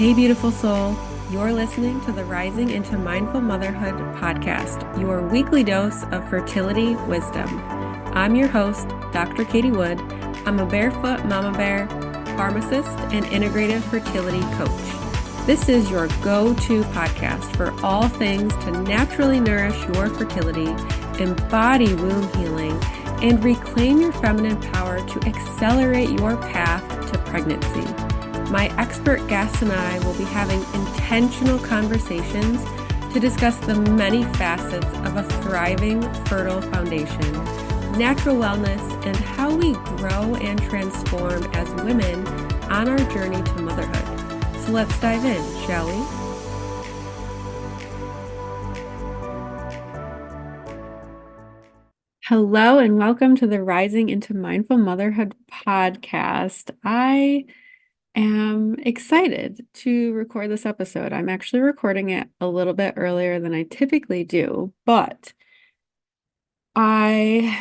Hey, beautiful soul. You're listening to the Rising into Mindful Motherhood podcast, your weekly dose of fertility wisdom. I'm your host, Dr. Katie Wood. I'm a barefoot mama bear, pharmacist, and integrative fertility coach. This is your go-to podcast for all things to naturally nourish your fertility, embody womb healing, and reclaim your feminine power to accelerate your path to pregnancy. My expert guests and I will be having intentional conversations to discuss the many facets of a thriving, fertile foundation, natural wellness, and how we grow and transform as women on our journey to motherhood. So let's dive in, shall we? Hello, and welcome to the Rising into Mindful Motherhood podcast. I am excited to record this episode. I'm actually recording it a little bit earlier than I typically do, but I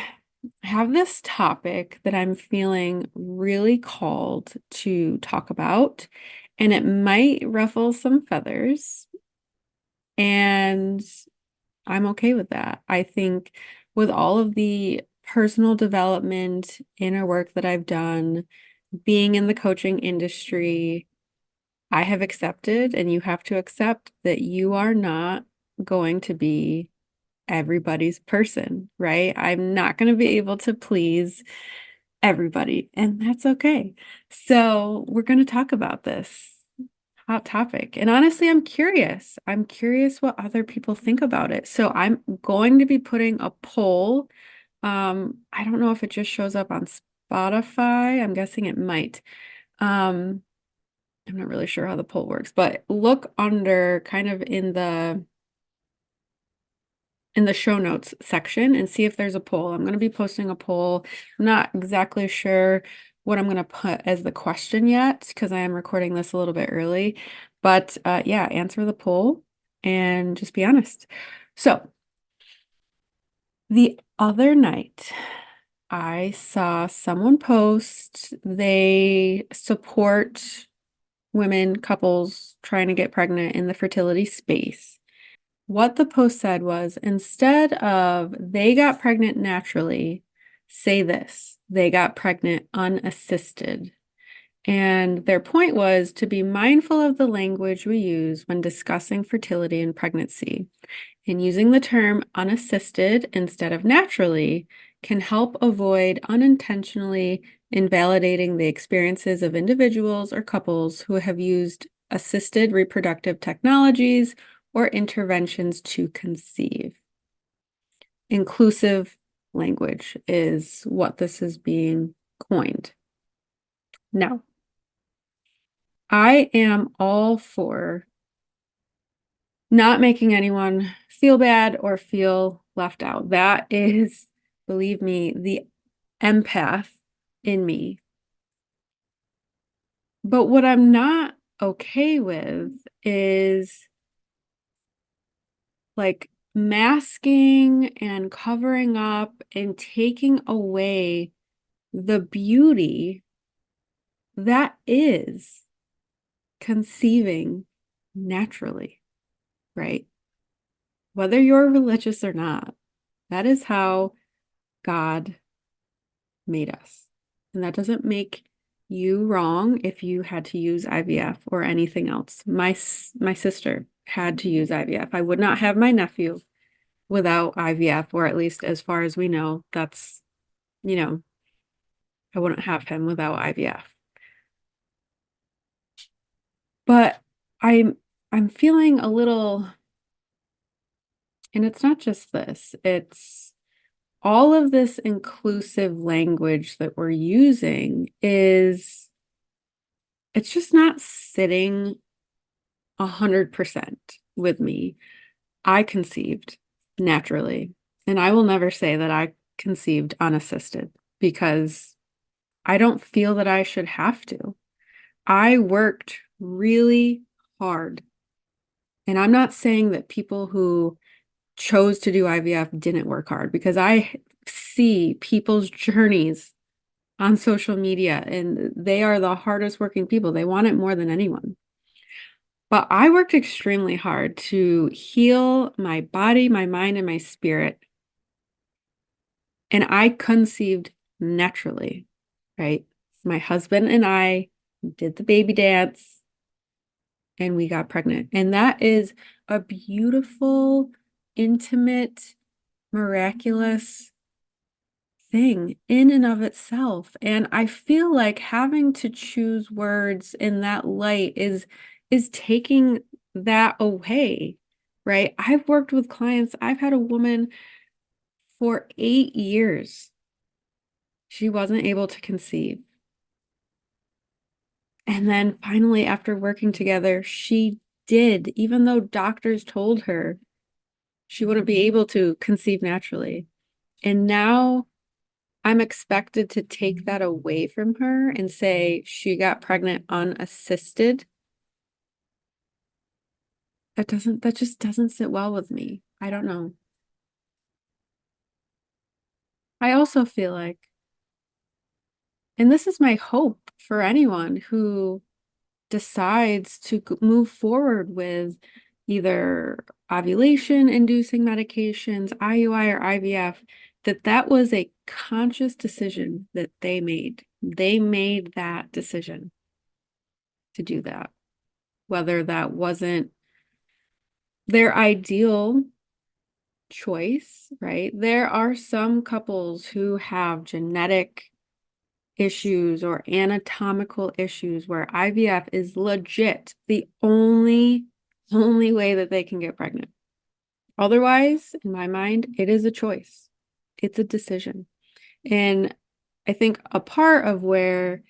have this topic that I'm feeling really called to talk about, and it might ruffle some feathers, and I'm okay with that. I think with all of the personal development inner work that I've done, being in the coaching industry, I have accepted, and you have to accept, that you are not going to be everybody's person, right? I'm not going to be able to please everybody, and that's okay. So we're going to talk about this hot topic. And honestly, I'm curious. I'm curious what other people think about it. So I'm going to be putting a poll. I don't know if it just shows up on Spotify. I'm guessing it might. I'm not really sure how the poll works, but look under kind of in the show notes section and see if there's a poll. I'm going to be posting a poll. I'm not exactly sure what I'm going to put as the question yet because I am recording this a little bit early. But yeah, answer the poll and just be honest. So the other night, I saw someone post they support women, couples trying to get pregnant in the fertility space. What the post said was, instead of they got pregnant naturally, say this: they got pregnant unassisted. And their point was to be mindful of the language we use when discussing fertility and pregnancy. And using the term unassisted instead of naturally can help avoid unintentionally invalidating the experiences of individuals or couples who have used assisted reproductive technologies or interventions to conceive. Inclusive language is what this is being coined. Now, I am all for not making anyone feel bad or feel left out. That is, believe me, the empath in me. But what I'm not okay with is like masking and covering up and taking away the beauty that is conceiving naturally, right? Whether you're religious or not, that is how God made us. And that doesn't make you wrong if you had to use IVF or anything else. My sister had to use IVF. I would not have my nephew without IVF, or at least as far as we know, that's, I wouldn't have him without IVF. But I'm feeling a little, and it's not just this, it's all of this inclusive language that we're using it's just not sitting 100% with me. I conceived naturally, and I will never say that I conceived unassisted because I don't feel that I should have to. I worked really hard. And I'm not saying that people who chose to do IVF didn't work hard, because I see people's journeys on social media and they are the hardest working people. They want it more than anyone. But I worked extremely hard to heal my body, my mind, and my spirit. And I conceived naturally, right? My husband and I did the baby dance and we got pregnant. And that is a beautiful, intimate, miraculous thing in and of itself. And I feel like having to choose words in that light is taking that away, right? I've worked with clients. I've had a woman for 8 years. She wasn't able to conceive. And then finally, after working together, she did, even though doctors told her she wouldn't be able to conceive naturally. And now I'm expected to take that away from her and say she got pregnant unassisted. That just doesn't sit well with me. I don't know. I also feel like, and this is my hope for anyone who decides to move forward with either ovulation inducing medications, IUI or IVF, that was a conscious decision that they made. They made that decision to do that, whether that wasn't their ideal choice, right? There are some couples who have genetic issues or anatomical issues where IVF is legit the only way that they can get pregnant. Otherwise, in my mind, it is a choice. It's a decision. And I think a part of where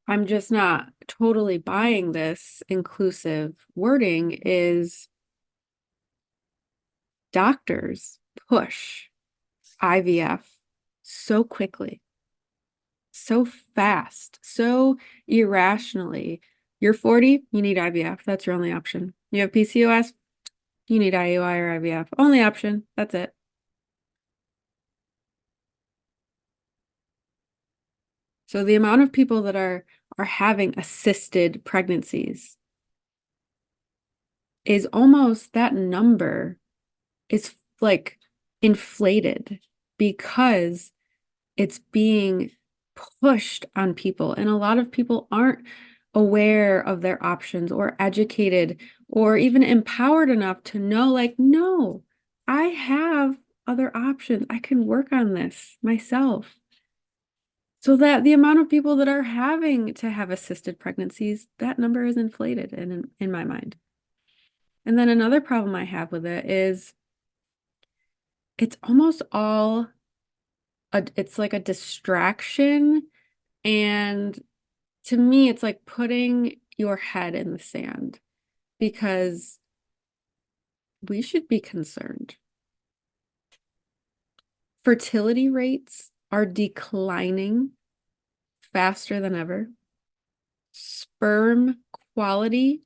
I'm just not totally buying this inclusive wording is doctors push IVF so quickly, so fast, so irrationally. You're 40, you need IVF. That's your only option. You have PCOS, you need IUI or IVF. Only option. That's it. So the amount of people that are having assisted pregnancies is almost, that number is like inflated because it's being pushed on people. And a lot of people aren't aware of their options or educated or even empowered enough to know, like, no, I have other options. I can work on this myself. So that the amount of people that are having to have assisted pregnancies, that number is inflated in my mind. And then another problem I have with it is it's almost all it's like a distraction. And to me, it's like putting your head in the sand because we should be concerned. Fertility rates are declining faster than ever. Sperm quality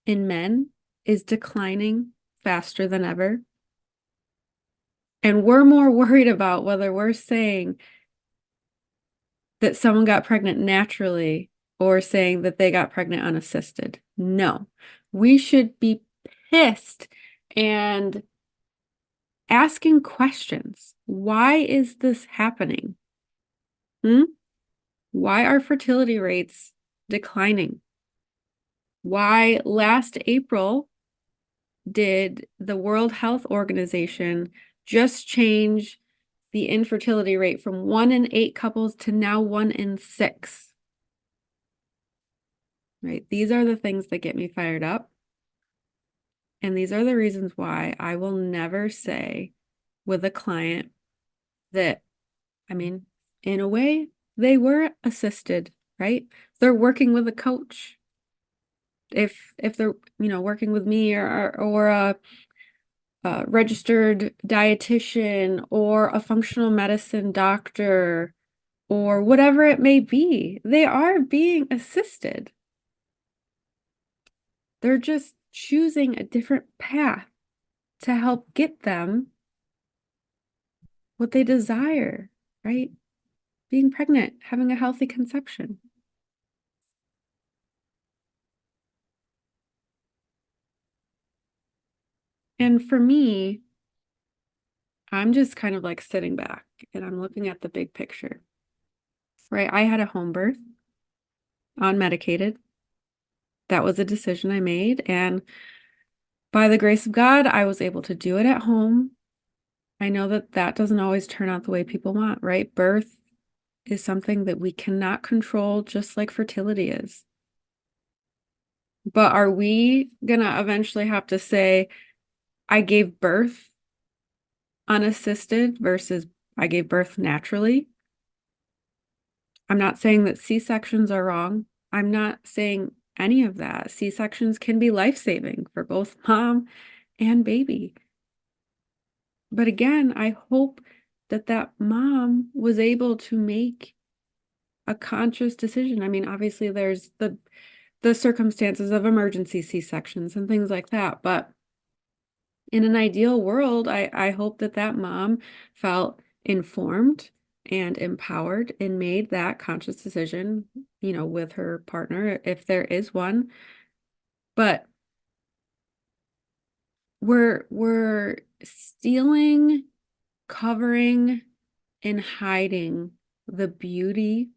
in men is declining faster than ever. And we're more worried about whether we're saying that someone got pregnant naturally or saying that they got pregnant unassisted. No, we should be pissed and asking questions. Why is this happening? Why are fertility rates declining? Why last April did the World Health Organization just change the infertility rate from 1 in 8 couples to now 1 in 6? Right? These are the things that get me fired up. And these are the reasons why I will never say with a client that, I mean, in a way, they were assisted, right? They're working with a coach. If they're, working with me or a registered dietitian or a functional medicine doctor or whatever it may be, they are being assisted. They're just choosing a different path to help get them what they desire, right? Being pregnant, having a healthy conception. And for me, I'm just kind of like sitting back and I'm looking at the big picture, right? I had a home birth, unmedicated. That was a decision I made. And by the grace of God, I was able to do it at home. I know that that doesn't always turn out the way people want, right? Birth is something that we cannot control, just like fertility is. But are we gonna eventually have to say, I gave birth unassisted versus I gave birth naturally? I'm not saying that C-sections are wrong. I'm not saying any of that. C-sections can be life-saving for both mom and baby. But again, I hope that that mom was able to make a conscious decision. I mean, obviously there's the circumstances of emergency C-sections and things like that, but in an ideal world, I hope that that mom felt informed and empowered and made that conscious decision, with her partner, if there is one. But we're stealing, covering, and hiding the beauty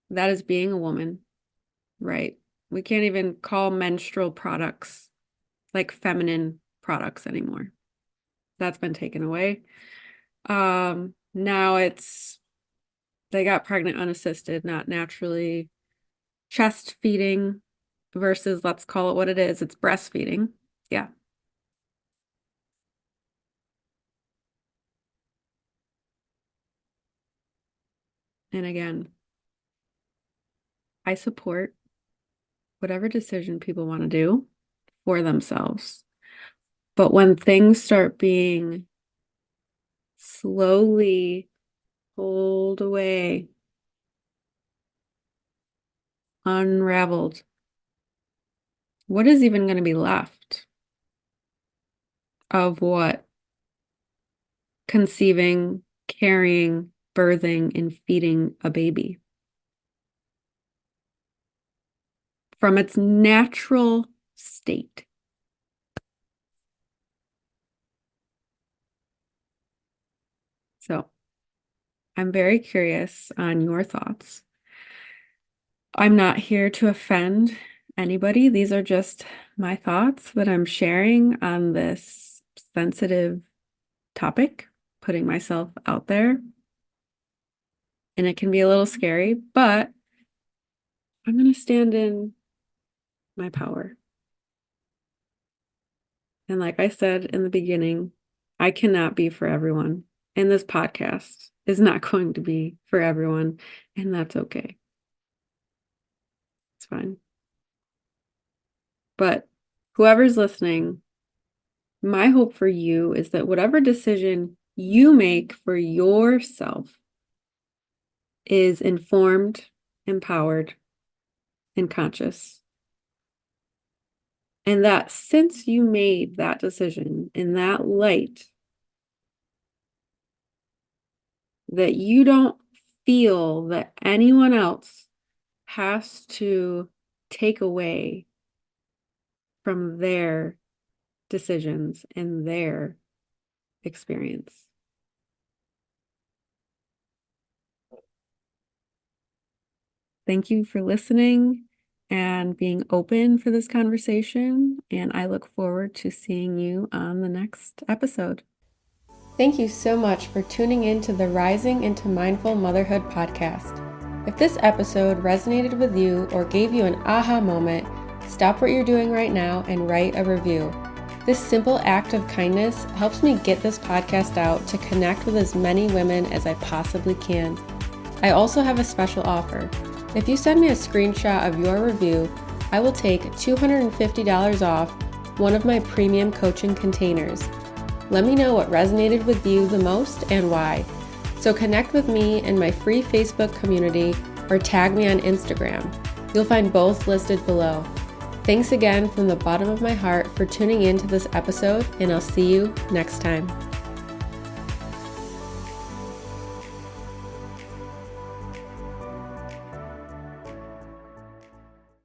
that is being a woman, right? We can't even call menstrual products like feminine products anymore. That's been taken away. Now they got pregnant unassisted, not naturally. Chest feeding versus, let's call it what it is, it's breastfeeding. Yeah. And again, I support whatever decision people want to do for themselves. But when things start being slowly pulled away, unraveled, what is even going to be left of what conceiving, carrying, birthing, and feeding a baby from its natural state? So I'm very curious on your thoughts. I'm not here to offend anybody. These are just my thoughts that I'm sharing on this sensitive topic, putting myself out there. And it can be a little scary, but I'm going to stand in my power. And like I said in the beginning, I cannot be for everyone. And this podcast is not going to be for everyone. And that's okay. It's fine. But whoever's listening, my hope for you is that whatever decision you make for yourself is informed, empowered, and conscious. And that since you made that decision in that light, that you don't feel that anyone else has to take away from their decisions and their experience. Thank you for listening and being open for this conversation, and I look forward to seeing you on the next episode. Thank you so much for tuning in to the Rising into Mindful Motherhood podcast. If this episode resonated with you or gave you an aha moment, stop what you're doing right now and write a review. This simple act of kindness helps me get this podcast out to connect with as many women as I possibly can. I also have a special offer. If you send me a screenshot of your review, I will take $250 off one of my premium coaching containers. Let me know what resonated with you the most and why. So connect with me in my free Facebook community or tag me on Instagram. You'll find both listed below. Thanks again from the bottom of my heart for tuning in to this episode, and I'll see you next time.